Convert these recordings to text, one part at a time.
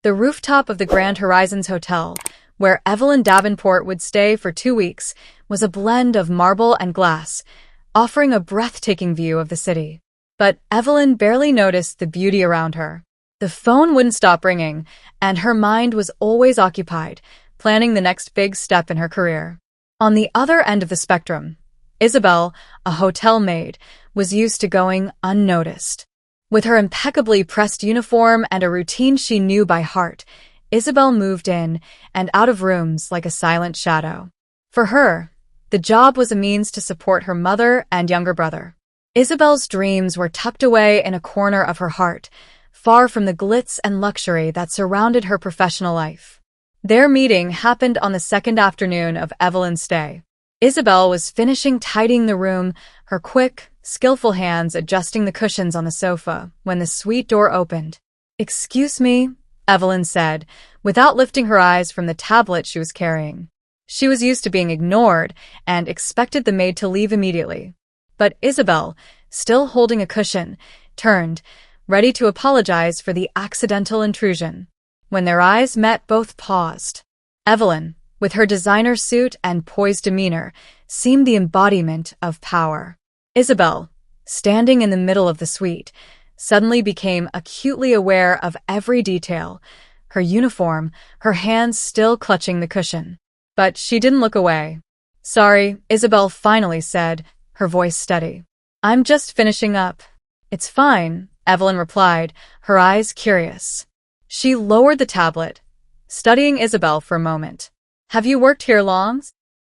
The rooftop of the Grand Horizons Hotel, where Evelyn Davenport would stay for 2 weeks, was a blend of marble and glass, offering a breathtaking view of the city. But Evelyn barely noticed the beauty around her. The phone wouldn't stop ringing, and her mind was always occupied, planning the next big step in her career. On the other end of the spectrum, Isabel, a hotel maid, was used to going unnoticed. With her impeccably pressed uniform and a routine she knew by heart, Isabel moved in and out of rooms like a silent shadow. For her, the job was a means to support her mother and younger brother. Isabel's dreams were tucked away in a corner of her heart, far from the glitz and luxury that surrounded her professional life. Their meeting happened on the second afternoon of Evelyn's stay. Isabel was finishing tidying the room, her quick, skillful hands adjusting the cushions on the sofa, when the suite door opened. "Excuse me," Evelyn said, without lifting her eyes from the tablet she was carrying. She was used to being ignored and expected the maid to leave immediately. But Isabel, still holding a cushion, turned, ready to apologize for the accidental intrusion. When their eyes met, both paused. Evelyn, with her designer suit and poised demeanor, seemed the embodiment of power. Isabel, standing in the middle of the suite, suddenly became acutely aware of every detail, her uniform, her hands still clutching the cushion. But she didn't look away. "Sorry," Isabel finally said, her voice steady. "I'm just finishing up." "It's fine," Evelyn replied, her eyes curious. She lowered the tablet, studying Isabel for a moment. "Have you worked here long?"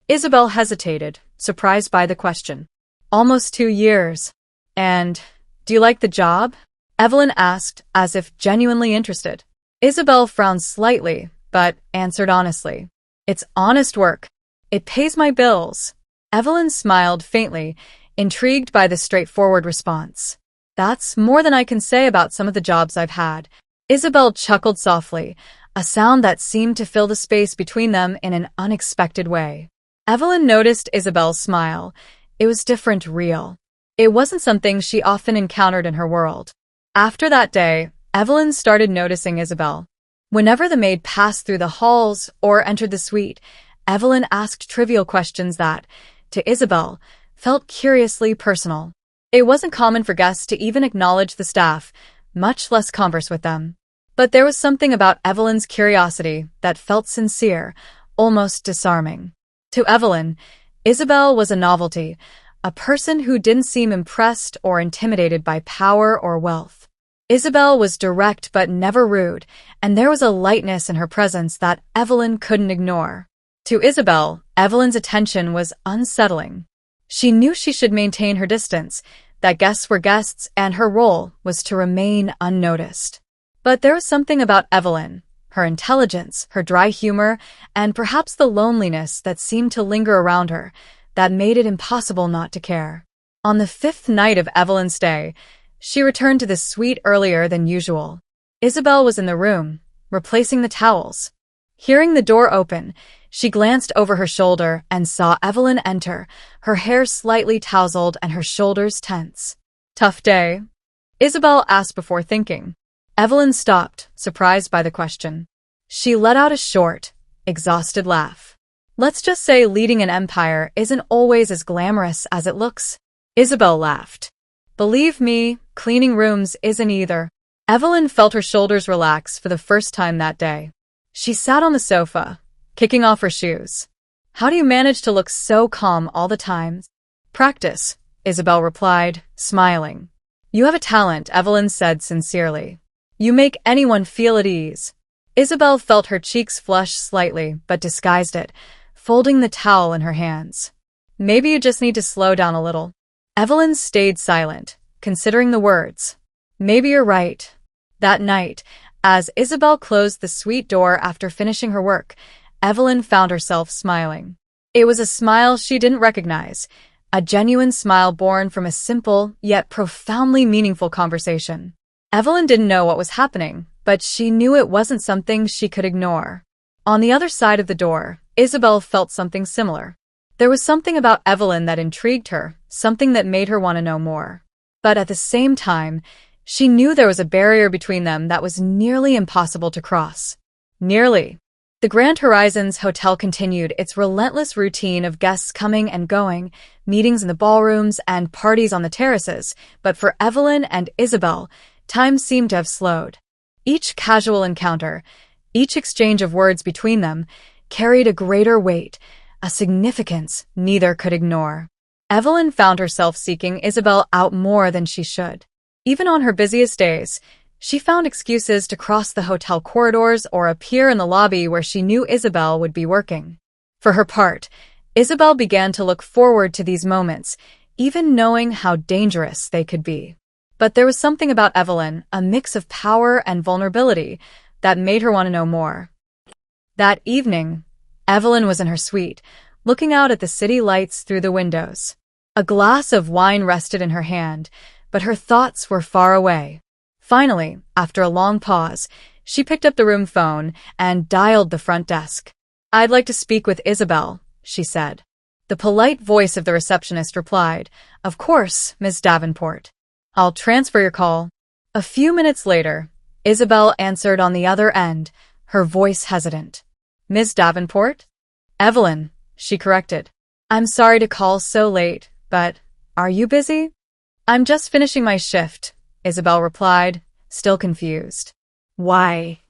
Isabel hesitated, surprised by the question. "Almost 2 years. And do you like the job?" Evelyn asked, as if genuinely interested. Isabel frowned slightly, but answered honestly. "It's honest work. It pays my bills." Evelyn smiled faintly, intrigued by the straightforward response. "That's more than I can say about some of the jobs I've had." Isabel chuckled softly, a sound that seemed to fill the space between them in an unexpected way. Evelyn noticed Isabel's smile. It was different, real. It wasn't something she often encountered in her world. After that day, Evelyn started noticing Isabel. Whenever the maid passed through the halls or entered the suite, Evelyn asked trivial questions that, to Isabel, felt curiously personal. It wasn't common for guests to even acknowledge the staff, much less converse with them. But there was something about Evelyn's curiosity that felt sincere, almost disarming. To Evelyn, Isabel was a novelty, a person who didn't seem impressed or intimidated by power or wealth. Isabel was direct but never rude, and there was a lightness in her presence that Evelyn couldn't ignore. To Isabel, Evelyn's attention was unsettling. She knew she should maintain her distance, that guests were guests, and her role was to remain unnoticed. But there was something about Evelyn, her intelligence, her dry humor, and perhaps the loneliness that seemed to linger around her, that made it impossible not to care. On the 5th night of Evelyn's stay, she returned to the suite earlier than usual. Isabel was in the room, replacing the towels. Hearing the door open, she glanced over her shoulder and saw Evelyn enter, her hair slightly tousled and her shoulders tense. "Tough day?" Isabel asked before thinking. Evelyn stopped, surprised by the question. She let out a short, exhausted laugh. "Let's just say leading an empire isn't always as glamorous as it looks." Isabel laughed. "Believe me, cleaning rooms isn't either." Evelyn felt her shoulders relax for the first time that day. She sat on the sofa, kicking off her shoes. "How do you manage to look so calm all the time?" "Practice," Isabel replied, smiling. "You have a talent," Evelyn said sincerely. "You make anyone feel at ease." Isabel felt her cheeks flush slightly, but disguised it, folding the towel in her hands. "Maybe you just need to slow down a little." Evelyn stayed silent, considering the words. "Maybe you're right." That night, as Isabel closed the suite door after finishing her work, Evelyn found herself smiling. It was a smile she didn't recognize, a genuine smile born from a simple yet profoundly meaningful conversation. Evelyn didn't know what was happening, but she knew it wasn't something she could ignore. On the other side of the door, Isabel felt something similar. There was something about Evelyn that intrigued her, something that made her want to know more. But at the same time, She knew there was a barrier between them that was nearly impossible to cross. Nearly. The Grand Horizons Hotel continued its relentless routine of guests coming and going, meetings in the ballrooms, and parties on the terraces, but for Evelyn and Isabel, time seemed to have slowed. Each casual encounter, each exchange of words between them, carried a greater weight, a significance neither could ignore. Evelyn found herself seeking Isabel out more than she should. Even on her busiest days, she found excuses to cross the hotel corridors or appear in the lobby where she knew Isabel would be working. For her part, Isabel began to look forward to these moments, even knowing how dangerous they could be. But there was something about Evelyn, a mix of power and vulnerability, that made her want to know more. That evening, Evelyn was in her suite, looking out at the city lights through the windows. A glass of wine rested in her hand, but her thoughts were far away. Finally, after a long pause, she picked up the room phone and dialed the front desk. "I'd like to speak with Isabel," she said. The polite voice of the receptionist replied, "Of course, Miss Davenport. I'll transfer your call." A few minutes later, Isabel answered on the other end, her voice hesitant. "Miss Davenport?" "Evelyn," she corrected. "I'm sorry to call so late, but are you busy?" "I'm just finishing my shift," Isabel replied, still confused. "Why?"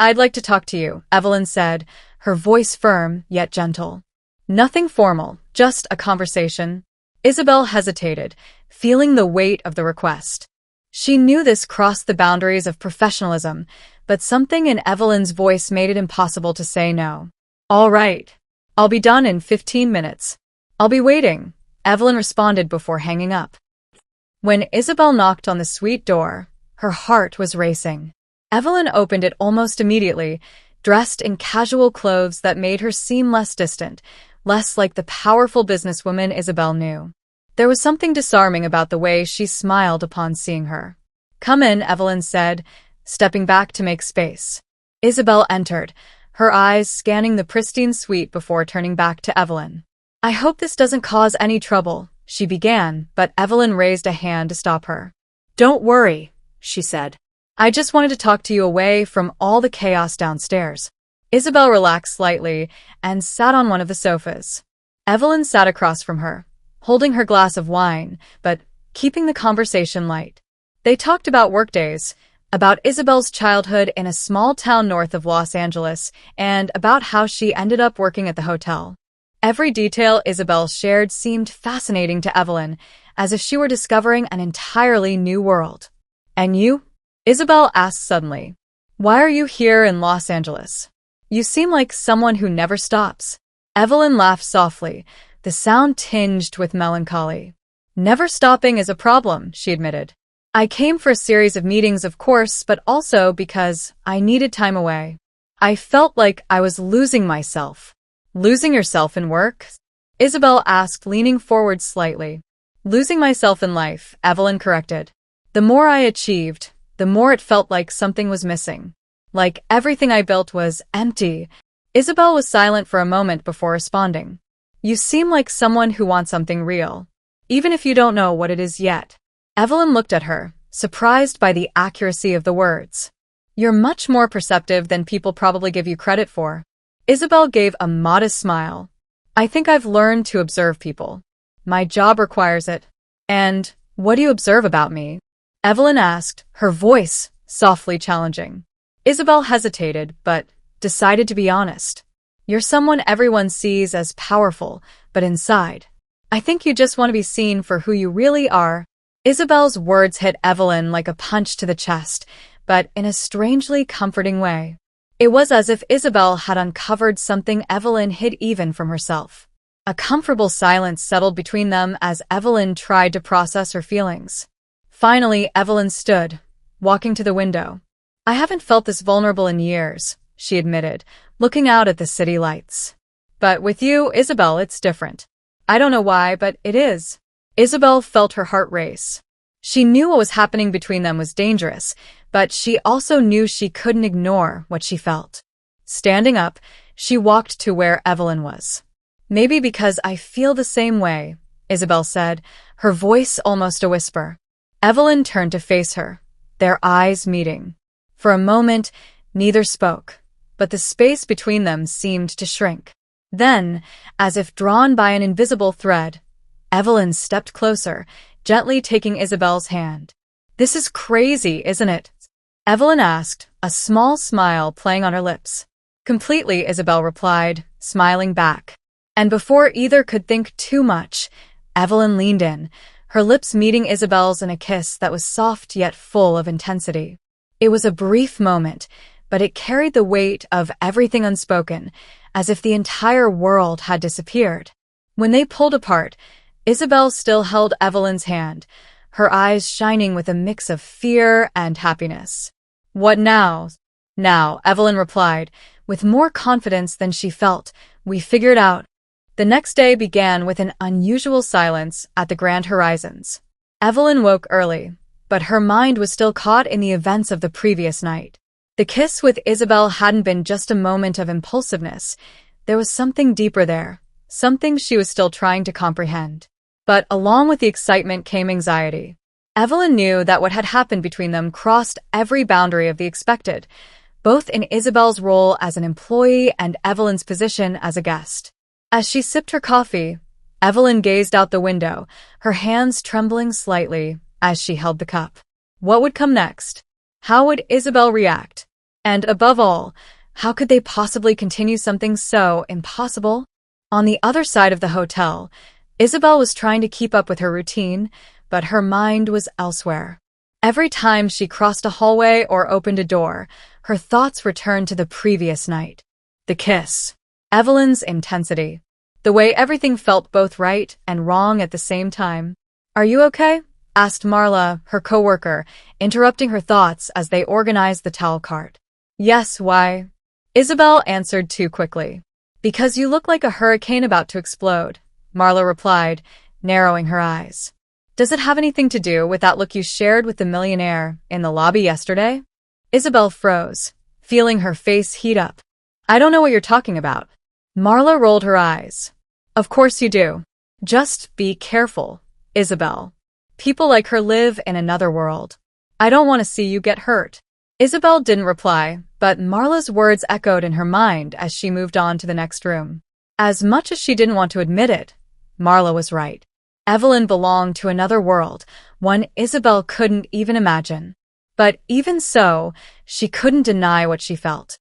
"I'd like to talk to you," Evelyn said, her voice firm yet gentle. "Nothing formal, just a conversation." Isabel hesitated, feeling the weight of the request. She knew this crossed the boundaries of professionalism, but something in Evelyn's voice made it impossible to say no. "All right. I'll be done in 15 minutes. I'll be waiting," Evelyn responded before hanging up. When Isabel knocked on the suite door, her heart was racing. Evelyn opened it almost immediately, dressed in casual clothes that made her seem less distant, less like the powerful businesswoman Isabel knew. There was something disarming about the way she smiled upon seeing her. "Come in," Evelyn said, stepping back to make space. Isabel entered, her eyes scanning the pristine suite before turning back to Evelyn. "I hope this doesn't cause any trouble," she began, but Evelyn raised a hand to stop her. "Don't worry," she said. "I just wanted to talk to you away from all the chaos downstairs." Isabel relaxed slightly and sat on one of the sofas. Evelyn sat across from her, holding her glass of wine, but keeping the conversation light. They talked about workdays, about Isabel's childhood in a small town north of Los Angeles, and about how she ended up working at the hotel. Every detail Isabel shared seemed fascinating to Evelyn, as if she were discovering an entirely new world. "And you?" Isabel asked suddenly. "Why are you here in Los Angeles? You seem like someone who never stops." Evelyn laughed softly, the sound tinged with melancholy. "Never stopping is a problem," she admitted. "I came for a series of meetings, of course, but also because I needed time away. I felt like I was losing myself." "Losing yourself in work?" Isabel asked, leaning forward slightly. "Losing myself in life," Evelyn corrected. "The more I achieved, the more it felt like something was missing. Like everything I built was empty." Isabel was silent for a moment before responding. "You seem like someone who wants something real, even if you don't know what it is yet." Evelyn looked at her, surprised by the accuracy of the words. "You're much more perceptive than people probably give you credit for." Isabel gave a modest smile. "I think I've learned to observe people. My job requires it." "And what do you observe about me?" Evelyn asked, her voice softly challenging. Isabel hesitated, but decided to be honest. "You're someone everyone sees as powerful, but inside, I think you just want to be seen for who you really are." Isabel's words hit Evelyn like a punch to the chest, but in a strangely comforting way. It was as if Isabel had uncovered something Evelyn hid even from herself. A comfortable silence settled between them as Evelyn tried to process her feelings. Finally, Evelyn stood, walking to the window. "I haven't felt this vulnerable in years," she admitted, looking out at the city lights. "But with you, Isabel, it's different. I don't know why, but it is." Isabel felt her heart race. She knew what was happening between them was dangerous, but she also knew she couldn't ignore what she felt. Standing up, she walked to where Evelyn was. "Maybe because I feel the same way," Isabel said, her voice almost a whisper. Evelyn turned to face her, their eyes meeting. For a moment, neither spoke, but the space between them seemed to shrink. Then, as if drawn by an invisible thread, Evelyn stepped closer, gently taking Isabel's hand. "This is crazy, isn't it?" Evelyn asked, a small smile playing on her lips. "Completely," Isabel replied, smiling back. And before either could think too much, Evelyn leaned in, her lips meeting Isabel's in a kiss that was soft yet full of intensity. It was a brief moment, but it carried the weight of everything unspoken, as if the entire world had disappeared. When they pulled apart, Isabel still held Evelyn's hand, her eyes shining with a mix of fear and happiness. "What now?" "Now," Evelyn replied, with more confidence than she felt. "We figured out." The next day began with an unusual silence at the Grand Horizons. Evelyn woke early, but her mind was still caught in the events of the previous night. The kiss with Isabel hadn't been just a moment of impulsiveness. There was something deeper there, something she was still trying to comprehend. But along with the excitement came anxiety. Evelyn knew that what had happened between them crossed every boundary of the expected, both in Isabel's role as an employee and Evelyn's position as a guest. As she sipped her coffee, Evelyn gazed out the window, her hands trembling slightly as she held the cup. What would come next? How would Isabel react? And above all, how could they possibly continue something so impossible? On the other side of the hotel, Isabel was trying to keep up with her routine, but her mind was elsewhere. Every time she crossed a hallway or opened a door, her thoughts returned to the previous night. The kiss. Evelyn's intensity. The way everything felt both right and wrong at the same time. "Are you okay?" asked Marla, her coworker, interrupting her thoughts as they organized the towel cart. "Yes, why?" Isabel answered too quickly. "Because you look like a hurricane about to explode," Marla replied, narrowing her eyes. "Does it have anything to do with that look you shared with the millionaire in the lobby yesterday?" Isabel froze, feeling her face heat up. "I don't know what you're talking about." Marla rolled her eyes. "Of course you do. Just be careful, Isabel. People like her live in another world. I don't want to see you get hurt." Isabel didn't reply, but Marla's words echoed in her mind as she moved on to the next room. As much as she didn't want to admit it, Marla was right. Evelyn belonged to another world, one Isabel couldn't even imagine. But even so, she couldn't deny what she felt.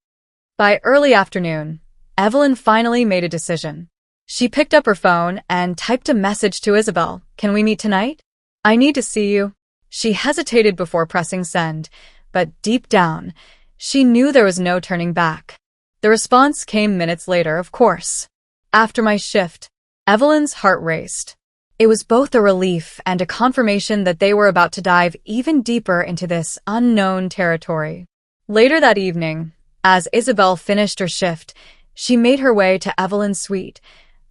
By early afternoon, Evelyn finally made a decision. She picked up her phone and typed a message to Isabel. "Can we meet tonight? I need to see you." She hesitated before pressing send, but deep down, she knew there was no turning back. The response came minutes later, of course. "After my shift." Evelyn's heart raced. It was both a relief and a confirmation that they were about to dive even deeper into this unknown territory. Later that evening, as Isabel finished her shift, she made her way to Evelyn's suite,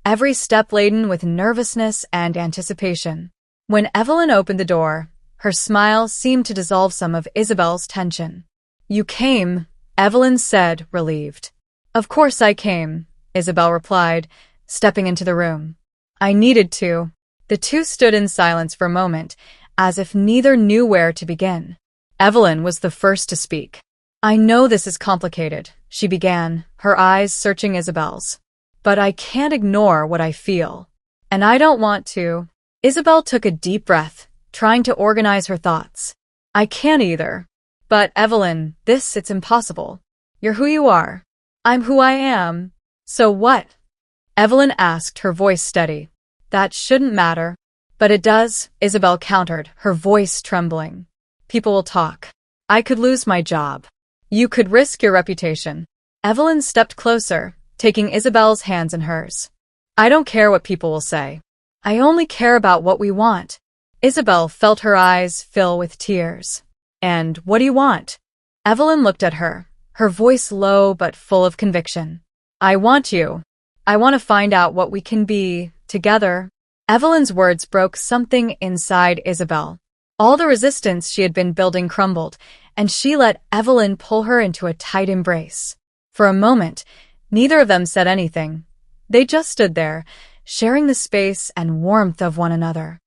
every step laden with nervousness and anticipation. When Evelyn opened the door, her smile seemed to dissolve some of Isabel's tension. "You came," Evelyn said, relieved. "Of course I came," Isabel replied, stepping into the room. "I needed to." The two stood in silence for a moment, as if neither knew where to begin. Evelyn was the first to speak. "I know this is complicated," she began, her eyes searching Isabel's. "But I can't ignore what I feel. And I don't want to." Isabel took a deep breath, trying to organize her thoughts. "I can't either." "But Evelyn, it's impossible. You're who you are. I'm who I am. So what?" Evelyn asked, her voice steady. "That shouldn't matter." "But it does," Isabel countered, her voice trembling. "People will talk. I could lose my job. You could risk your reputation." Evelyn stepped closer, taking Isabel's hands in hers. "I don't care what people will say. I only care about what we want." Isabel felt her eyes fill with tears. "And what do you want?" Evelyn looked at her, her voice low but full of conviction. "I want you. I want to find out what we can be, together." Evelyn's words broke something inside Isabel. All the resistance she had been building crumbled, and she let Evelyn pull her into a tight embrace. For a moment, neither of them said anything. They just stood there, sharing the space and warmth of one another.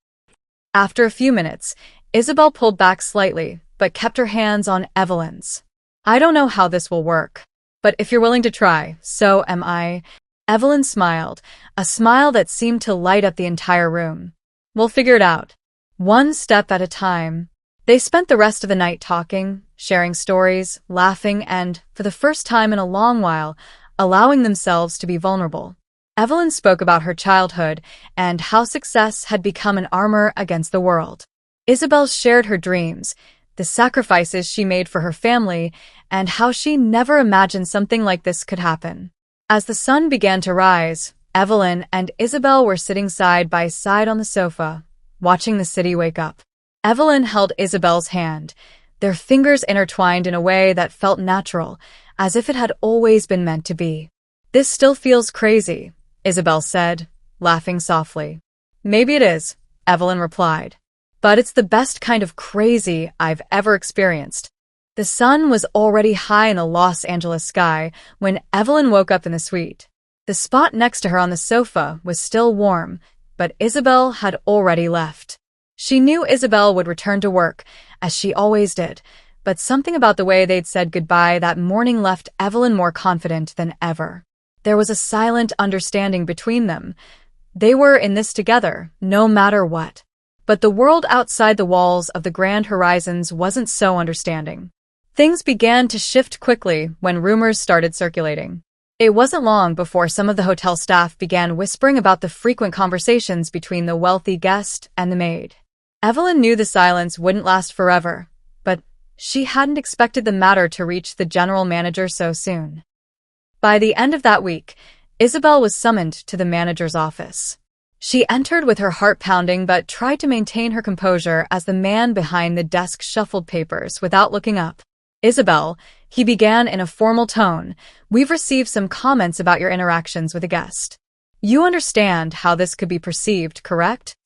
After a few minutes, Isabel pulled back slightly, but kept her hands on Evelyn's. "I don't know how this will work, but if you're willing to try, so am I." Evelyn smiled, a smile that seemed to light up the entire room. "We'll figure it out. One step at a time." They spent the rest of the night talking, sharing stories, laughing, and, for the first time in a long while, allowing themselves to be vulnerable. Evelyn spoke about her childhood and how success had become an armor against the world. Isabel shared her dreams, the sacrifices she made for her family, and how she never imagined something like this could happen. As the sun began to rise, Evelyn and Isabel were sitting side by side on the sofa, watching the city wake up. Evelyn held Isabel's hand, their fingers intertwined in a way that felt natural, as if it had always been meant to be. "This still feels crazy," Isabel said, laughing softly. "Maybe it is," Evelyn replied. "But it's the best kind of crazy I've ever experienced." The sun was already high in the Los Angeles sky when Evelyn woke up in the suite. The spot next to her on the sofa was still warm, but Isabel had already left. She knew Isabel would return to work, as she always did, but something about the way they'd said goodbye that morning left Evelyn more confident than ever. There was a silent understanding between them. They were in this together, no matter what. But the world outside the walls of the Grand Horizons wasn't so understanding. Things began to shift quickly when rumors started circulating. It wasn't long before some of the hotel staff began whispering about the frequent conversations between the wealthy guest and the maid. Evelyn knew the silence wouldn't last forever, but she hadn't expected the matter to reach the general manager so soon. By the end of that week, Isabel was summoned to the manager's office. She entered with her heart pounding but tried to maintain her composure as the man behind the desk shuffled papers without looking up. "Isabel," he began in a formal tone, "we've received some comments about your interactions with a guest. You understand how this could be perceived, correct?"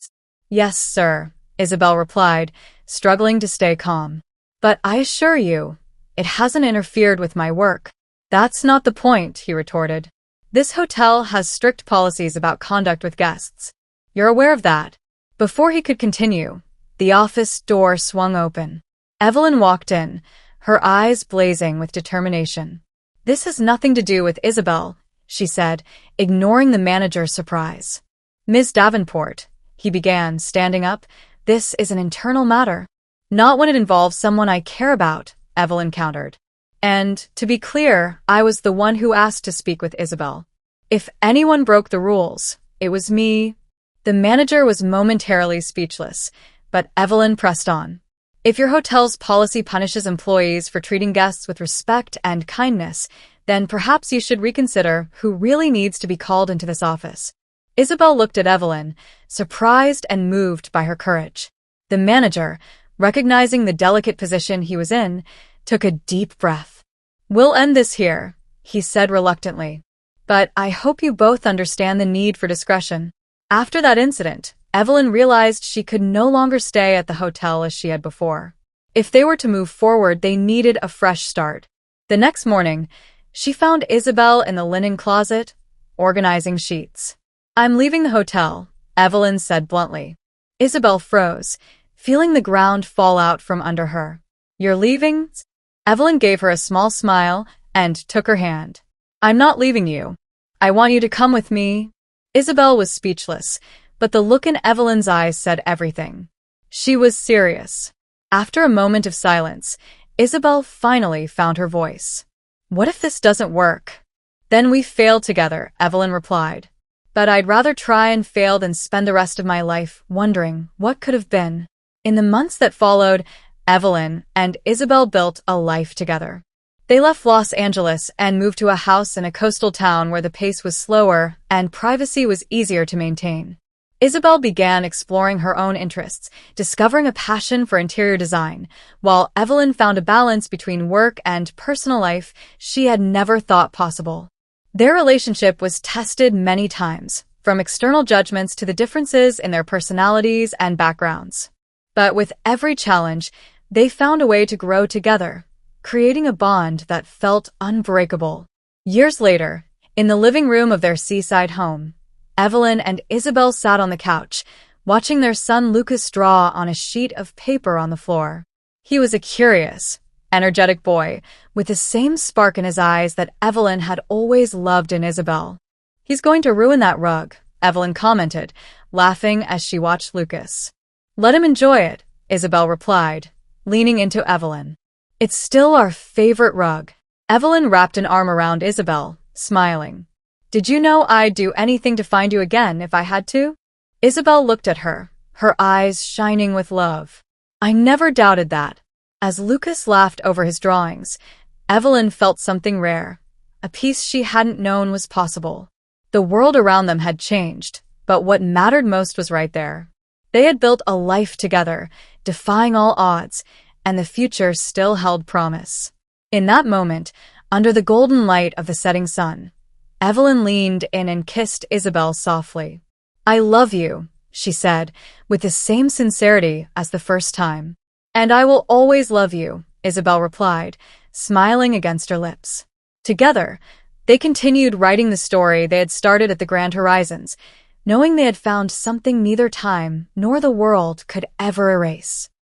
"Yes, sir," Isabel replied, struggling to stay calm. "But I assure you, it hasn't interfered with my work." "That's not the point," he retorted. "This hotel has strict policies about conduct with guests. You're aware of that." Before he could continue, the office door swung open. Evelyn walked in, her eyes blazing with determination. "This has nothing to do with Isabel," she said, ignoring the manager's surprise. "Ms. Davenport," he began, standing up, "this is an internal matter." "Not when it involves someone I care about," Evelyn countered. "And, to be clear, I was the one who asked to speak with Isabel. If anyone broke the rules, it was me." The manager was momentarily speechless, but Evelyn pressed on. "If your hotel's policy punishes employees for treating guests with respect and kindness, then perhaps you should reconsider who really needs to be called into this office." Isabel looked at Evelyn, surprised and moved by her courage. The manager, recognizing the delicate position he was in, took a deep breath. "We'll end this here," he said reluctantly. "But I hope you both understand the need for discretion." After that incident, Evelyn realized she could no longer stay at the hotel as she had before. If they were to move forward, they needed a fresh start. The next morning, she found Isabel in the linen closet, organizing sheets. "I'm leaving the hotel," Evelyn said bluntly. Isabel froze, feeling the ground fall out from under her. "You're leaving?" Evelyn gave her a small smile and took her hand. "I'm not leaving you. I want you to come with me." Isabel was speechless, but the look in Evelyn's eyes said everything. She was serious. After a moment of silence, Isabel finally found her voice. "What if this doesn't work?" "Then we fail together," Evelyn replied. "But I'd rather try and fail than spend the rest of my life wondering what could have been." In the months that followed, Evelyn and Isabel built a life together. They left Los Angeles and moved to a house in a coastal town where the pace was slower and privacy was easier to maintain. Isabel began exploring her own interests, discovering a passion for interior design, while Evelyn found a balance between work and personal life she had never thought possible. Their relationship was tested many times, from external judgments to the differences in their personalities and backgrounds. But with every challenge, they found a way to grow together, creating a bond that felt unbreakable. Years later, in the living room of their seaside home, Evelyn and Isabel sat on the couch, watching their son Lucas draw on a sheet of paper on the floor. He was a curious, energetic boy with the same spark in his eyes that Evelyn had always loved in Isabel. "He's going to ruin that rug," Evelyn commented, laughing as she watched Lucas. "Let him enjoy it," Isabel replied, leaning into Evelyn. "It's still our favorite rug." Evelyn wrapped an arm around Isabel, smiling. "Did you know I'd do anything to find you again if I had to?" Isabel looked at her, her eyes shining with love. "I never doubted that." As Lucas laughed over his drawings, Evelyn felt something rare, a peace she hadn't known was possible. The world around them had changed, but what mattered most was right there. They had built a life together, defying all odds, and the future still held promise. In that moment, under the golden light of the setting sun, Evelyn leaned in and kissed Isabel softly. "I love you," she said, with the same sincerity as the first time. "And I will always love you," Isabel replied, smiling against her lips. Together, they continued writing the story they had started at the Grand Horizons, knowing they had found something neither time nor the world could ever erase.